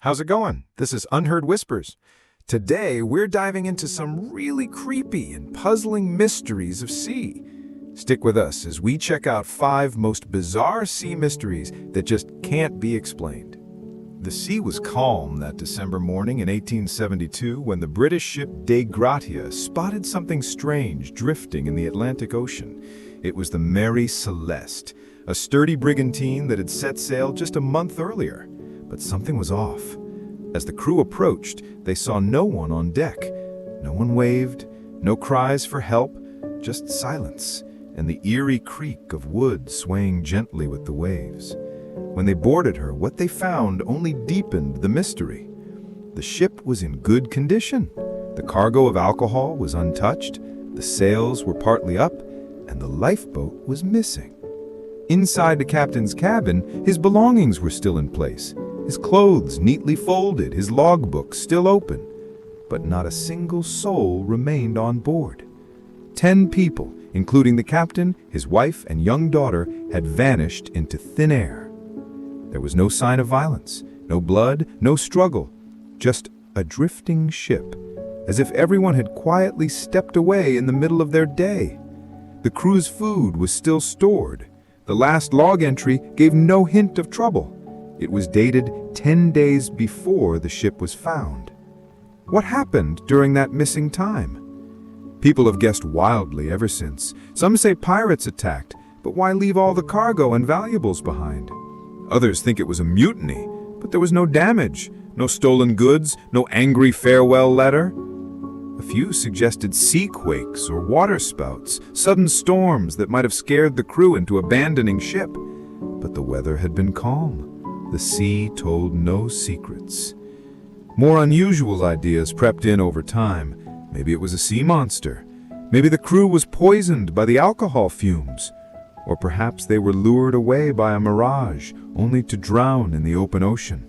How's it going? This is Unheard Whispers. Today, we're diving into some really creepy and puzzling mysteries of sea. Stick with us as we check out 5 most bizarre sea mysteries that just can't be explained. The sea was calm that December morning in 1872 when the British ship De Gratia spotted something strange drifting in the Atlantic Ocean. It was the Mary Celeste, a sturdy brigantine that had set sail just a month earlier. But something was off. As the crew approached, they saw no one on deck. No one waved, no cries for help, just silence and the eerie creak of wood swaying gently with the waves. When they boarded her, what they found only deepened the mystery. The ship was in good condition. The cargo of alcohol was untouched, the sails were partly up, and the lifeboat was missing. Inside the captain's cabin, his belongings were still in place. His clothes neatly folded, his logbook still open. But not a single soul remained on board. 10 people, including the captain, his wife, and young daughter, had vanished into thin air. There was no sign of violence, no blood, no struggle, just a drifting ship, as if everyone had quietly stepped away in the middle of their day. The crew's food was still stored. The last log entry gave no hint of trouble. It was dated 10 days before the ship was found. What happened during that missing time? People have guessed wildly ever since. Some say pirates attacked, but why leave all the cargo and valuables behind? Others think it was a mutiny, but there was no damage, no stolen goods, no angry farewell letter. A few suggested sea quakes or waterspouts, sudden storms that might have scared the crew into abandoning ship. But the weather had been calm. The sea told no secrets. More unusual ideas crept in over time. Maybe it was a sea monster. Maybe the crew was poisoned by the alcohol fumes. Or perhaps they were lured away by a mirage, only to drown in the open ocean.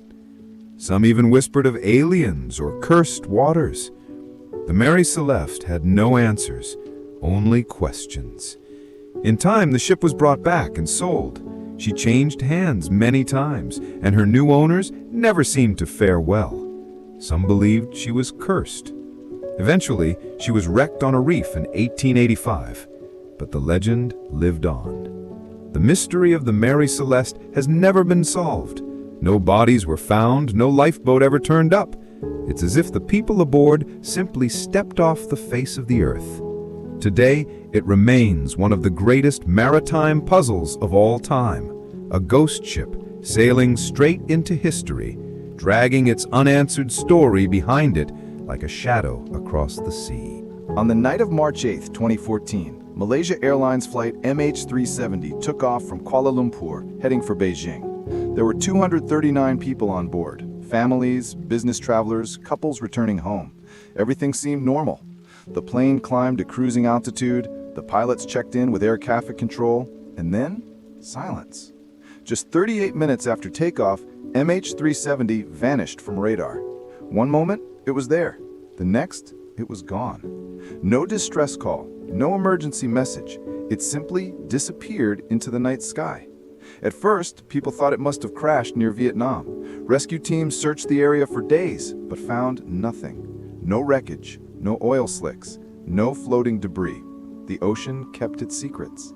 Some even whispered of aliens or cursed waters. The Mary Celeste had no answers, only questions. In time, the ship was brought back and sold. She changed hands many times, and her new owners never seemed to fare well. Some believed she was cursed. Eventually, she was wrecked on a reef in 1885, but the legend lived on. The mystery of the Mary Celeste has never been solved. No bodies were found, no lifeboat ever turned up. It's as if the people aboard simply stepped off the face of the earth. Today, it remains one of the greatest maritime puzzles of all time. A ghost ship sailing straight into history, dragging its unanswered story behind it like a shadow across the sea. On the night of March 8, 2014, Malaysia Airlines flight MH370 took off from Kuala Lumpur, heading for Beijing. There were 239 people on board, families, business travelers, couples returning home. Everything seemed normal. The plane climbed to cruising altitude, the pilots checked in with air traffic control, and then silence. Just 38 minutes after takeoff, MH370 vanished from radar. One moment, it was there. The next, it was gone. No distress call, no emergency message. It simply disappeared into the night sky. At first, people thought it must have crashed near Vietnam. Rescue teams searched the area for days, but found nothing. No wreckage, no oil slicks, no floating debris. The ocean kept its secrets.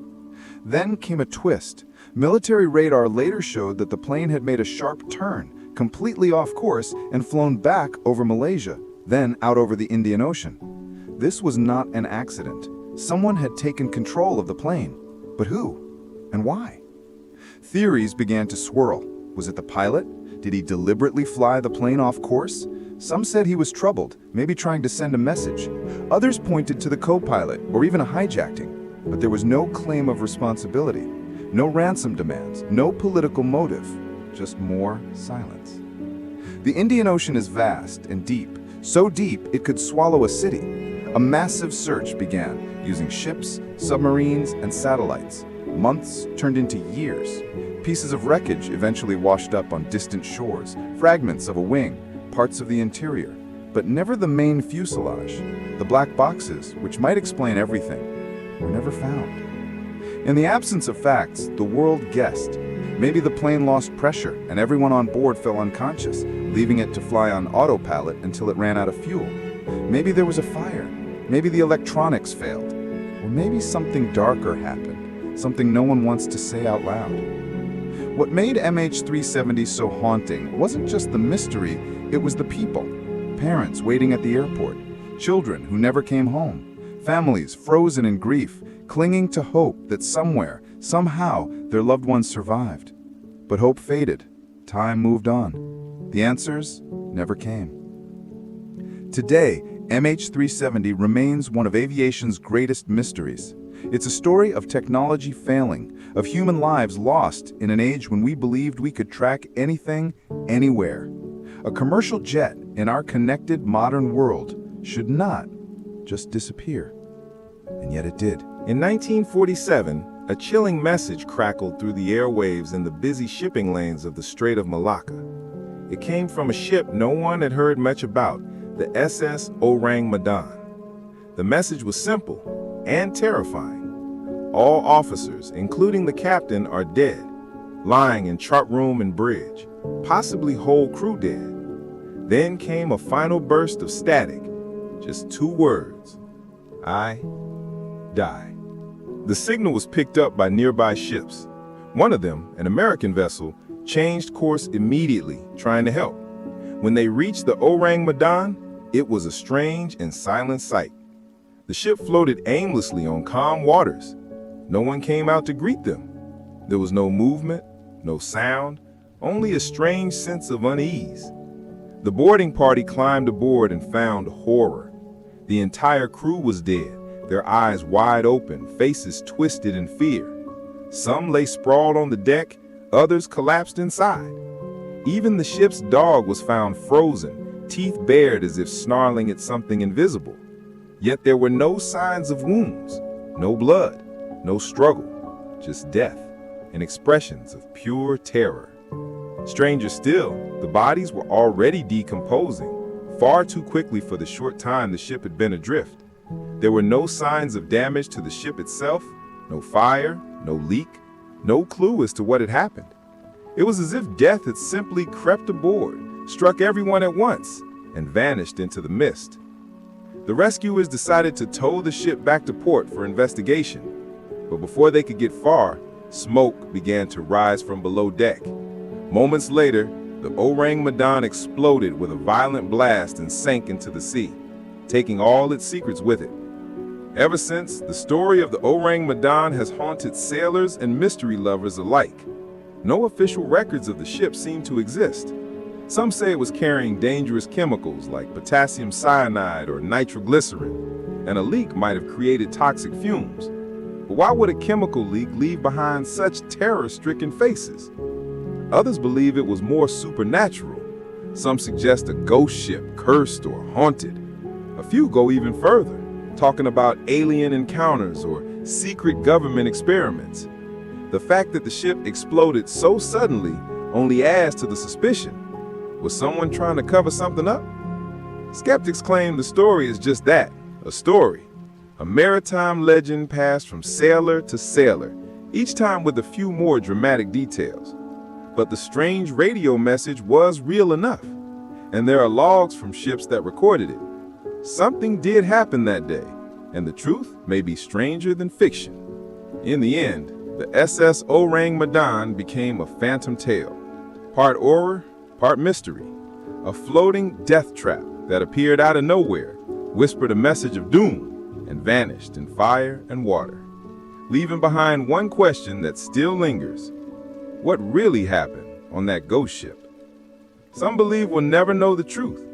Then came a twist. Military radar later showed that the plane had made a sharp turn, completely off course, and flown back over Malaysia, then out over the Indian Ocean. This was not an accident. Someone had taken control of the plane. But who? And why? Theories began to swirl. Was it the pilot? Did he deliberately fly the plane off course? Some said he was troubled, maybe trying to send a message. Others pointed to the co-pilot, or even a hijacking. But there was no claim of responsibility, no ransom demands, no political motive, just more silence. The Indian Ocean is vast and deep, so deep it could swallow a city. A massive search began, using ships, submarines, and satellites. Months turned into years. Pieces of wreckage eventually washed up on distant shores, fragments of a wing, parts of the interior, but never the main fuselage. The black boxes, which might explain everything, were never found. In the absence of facts, the world guessed. Maybe the plane lost pressure and everyone on board fell unconscious. leaving it to fly on autopilot until it ran out of fuel. Maybe there was a fire. Maybe the electronics failed. Or maybe something darker happened, something no one wants to say out loud. What made MH370 so haunting wasn't just the mystery, it was the people. Parents waiting at the airport, children who never came home, families frozen in grief, clinging to hope that somewhere, somehow, their loved ones survived. But hope faded. Time moved on. The answers never came. Today, MH370 remains one of aviation's greatest mysteries. It's a story of technology failing, of human lives lost in an age when we believed we could track anything, anywhere. A commercial jet in our connected modern world should not just disappear. And yet it did. In 1947, a chilling message crackled through the airwaves in the busy shipping lanes of the Strait of Malacca. It came from a ship no one had heard much about, the SS Orang Medan. The message was simple and terrifying. All officers, including the captain, are dead, lying in chart room and bridge, possibly whole crew dead. Then came a final burst of static, just 2 words: I die. The signal was picked up by nearby ships. One of them, an American vessel, changed course immediately, trying to help. When they reached the Orang Medan, it was a strange and silent sight. The ship floated aimlessly on calm waters. No one came out to greet them. There was no movement, no sound, only a strange sense of unease. The boarding party climbed aboard and found horror. The entire crew was dead, their eyes wide open, faces twisted in fear. Some lay sprawled on the deck, others collapsed inside. Even the ship's dog was found frozen, teeth bared as if snarling at something invisible. Yet there were no signs of wounds, no blood, no struggle, just death and expressions of pure terror. Stranger still, the bodies were already decomposing, far too quickly for the short time the ship had been adrift. There were no signs of damage to the ship itself, no fire, no leak, no clue as to what had happened. It was as if death had simply crept aboard, struck everyone at once, and vanished into the mist. The rescuers decided to tow the ship back to port for investigation, but before they could get far, smoke began to rise from below deck. Moments later, the Orang Medan exploded with a violent blast and sank into the sea, taking all its secrets with it. Ever since, the story of the Orang Medan has haunted sailors and mystery lovers alike. No official records of the ship seem to exist. Some say it was carrying dangerous chemicals like potassium cyanide or nitroglycerin, and a leak might have created toxic fumes. But why would a chemical leak leave behind such terror-stricken faces? Others believe it was more supernatural. Some suggest a ghost ship, cursed or haunted. A few go even further, talking about alien encounters or secret government experiments. The fact that the ship exploded so suddenly only adds to the suspicion. Was someone trying to cover something up? Skeptics claim the story is just that, a story. A maritime legend passed from sailor to sailor, each time with a few more dramatic details. But the strange radio message was real enough, and there are logs from ships that recorded it. Something did happen that day, and the truth may be stranger than fiction. In the end, the SS Orang Medan became a phantom tale, part horror, part mystery, a floating death trap that appeared out of nowhere, whispered a message of doom, and vanished in fire and water, leaving behind one question that still lingers. What really happened on that ghost ship? Some believe we'll never know the truth.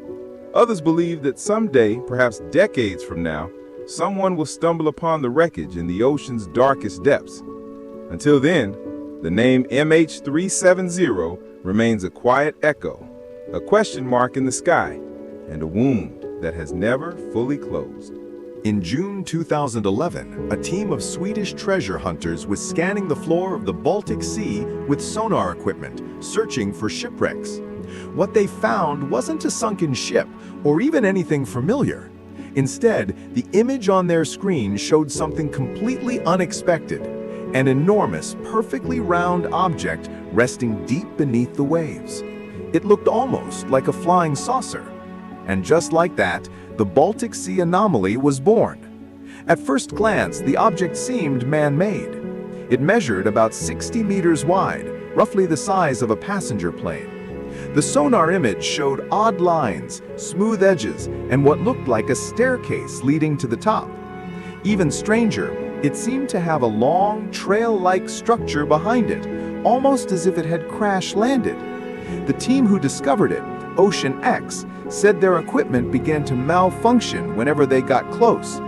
Others believe that someday, perhaps decades from now, someone will stumble upon the wreckage in the ocean's darkest depths. Until then, the name MH370 remains a quiet echo, a question mark in the sky, and a wound that has never fully closed. In June 2011, a team of Swedish treasure hunters was scanning the floor of the Baltic Sea with sonar equipment, searching for shipwrecks. What they found wasn't a sunken ship or even anything familiar. Instead, the image on their screen showed something completely unexpected, an enormous, perfectly round object resting deep beneath the waves. It looked almost like a flying saucer. And just like that, the Baltic Sea anomaly was born. At first glance, the object seemed man-made. It measured about 60 meters wide, roughly the size of a passenger plane. The sonar image showed odd lines, smooth edges, and what looked like a staircase leading to the top. Even stranger, it seemed to have a long, trail-like structure behind it, almost as if it had crash-landed. The team who discovered it, Oceanic, said their equipment began to malfunction whenever they got close.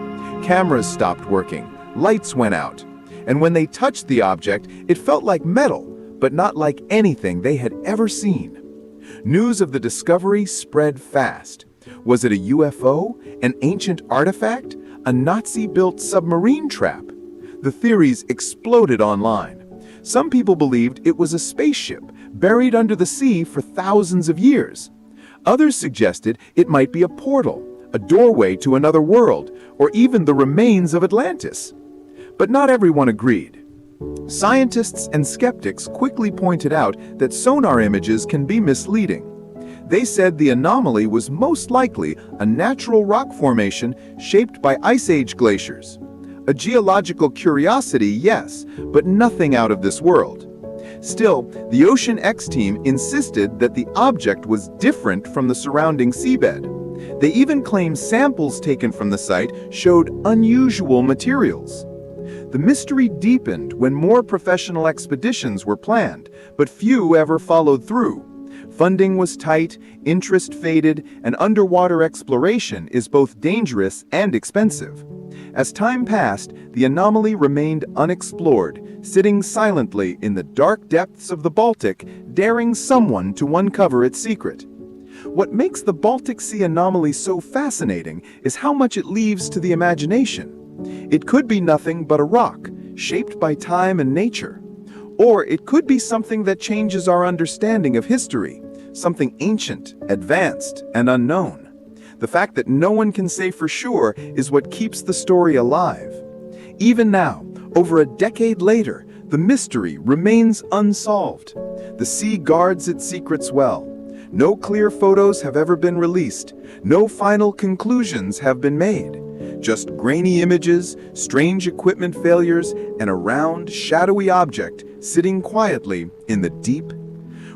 Cameras stopped working, lights went out, and when they touched the object, it felt like metal, but not like anything they had ever seen. News of the discovery spread fast. Was it a UFO, an ancient artifact, a Nazi-built submarine trap? The theories exploded online. Some people believed it was a spaceship buried under the sea for thousands of years. Others suggested it might be a portal, a doorway to another world, or even the remains of Atlantis. But not everyone agreed. Scientists and skeptics quickly pointed out that sonar images can be misleading. They said the anomaly was most likely a natural rock formation shaped by Ice Age glaciers. A geological curiosity, yes, but nothing out of this world. Still, the Oceanic team insisted that the object was different from the surrounding seabed. They even claimed samples taken from the site showed unusual materials. The mystery deepened when more professional expeditions were planned, but few ever followed through. Funding was tight, interest faded, and underwater exploration is both dangerous and expensive. As time passed, the anomaly remained unexplored, sitting silently in the dark depths of the Baltic, daring someone to uncover its secret. What makes the Baltic Sea anomaly so fascinating is how much it leaves to the imagination. It could be nothing but a rock, shaped by time and nature. Or it could be something that changes our understanding of history, something ancient, advanced, and unknown. The fact that no one can say for sure is what keeps the story alive. Even now, over a decade later, the mystery remains unsolved. The sea guards its secrets well. No clear photos have ever been released. No final conclusions have been made. Just grainy images, strange equipment failures, and a round, shadowy object sitting quietly in the deep.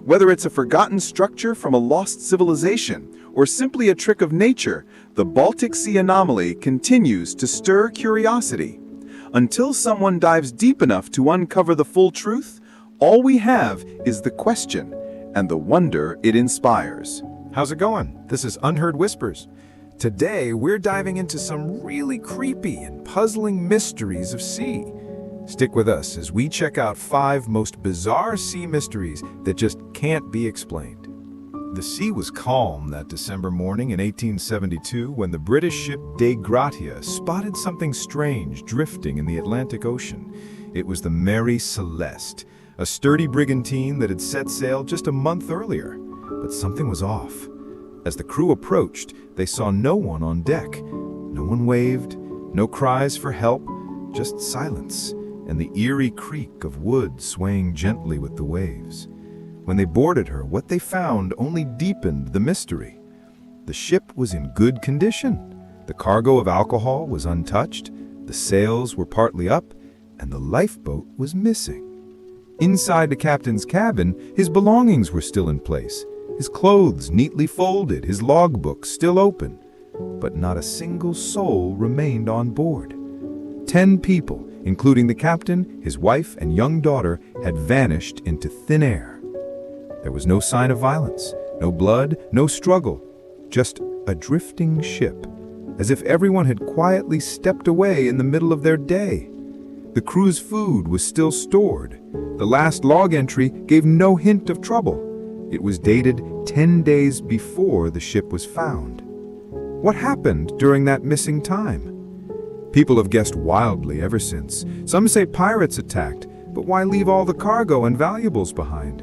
Whether it's a forgotten structure from a lost civilization or simply a trick of nature, the Baltic Sea anomaly continues to stir curiosity. Until someone dives deep enough to uncover the full truth, all we have is the question and the wonder it inspires. How's it going? This is Unheard Whispers. Today, we're diving into some really creepy and puzzling mysteries of sea. Stick with us as we check out 5 most bizarre sea mysteries that just can't be explained. The sea was calm that December morning in 1872 when the British ship Dei Gratia spotted something strange drifting in the Atlantic Ocean. It was the Mary Celeste, a sturdy brigantine that had set sail just a month earlier. But something was off. As the crew approached, they saw no one on deck. No one waved, no cries for help, just silence and the eerie creak of wood swaying gently with the waves. When they boarded her, what they found only deepened the mystery. The ship was in good condition. The cargo of alcohol was untouched, the sails were partly up, and the lifeboat was missing. Inside the captain's cabin, his belongings were still in place. His clothes neatly folded, his logbook still open. But not a single soul remained on board. 10 people, including the captain, his wife, and young daughter, had vanished into thin air. There was no sign of violence, no blood, no struggle, just a drifting ship, as if everyone had quietly stepped away in the middle of their day. The crew's food was still stored. The last log entry gave no hint of trouble. It was dated 10 days before the ship was found. What happened during that missing time? People have guessed wildly ever since. Some say pirates attacked, but why leave all the cargo and valuables behind?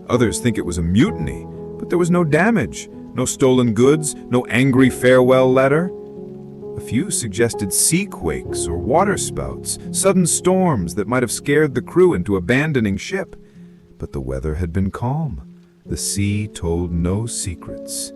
Others think it was a mutiny, but there was no damage, no stolen goods, no angry farewell letter. A few suggested sea quakes or waterspouts, sudden storms that might have scared the crew into abandoning ship. But the weather had been calm. The sea told no secrets.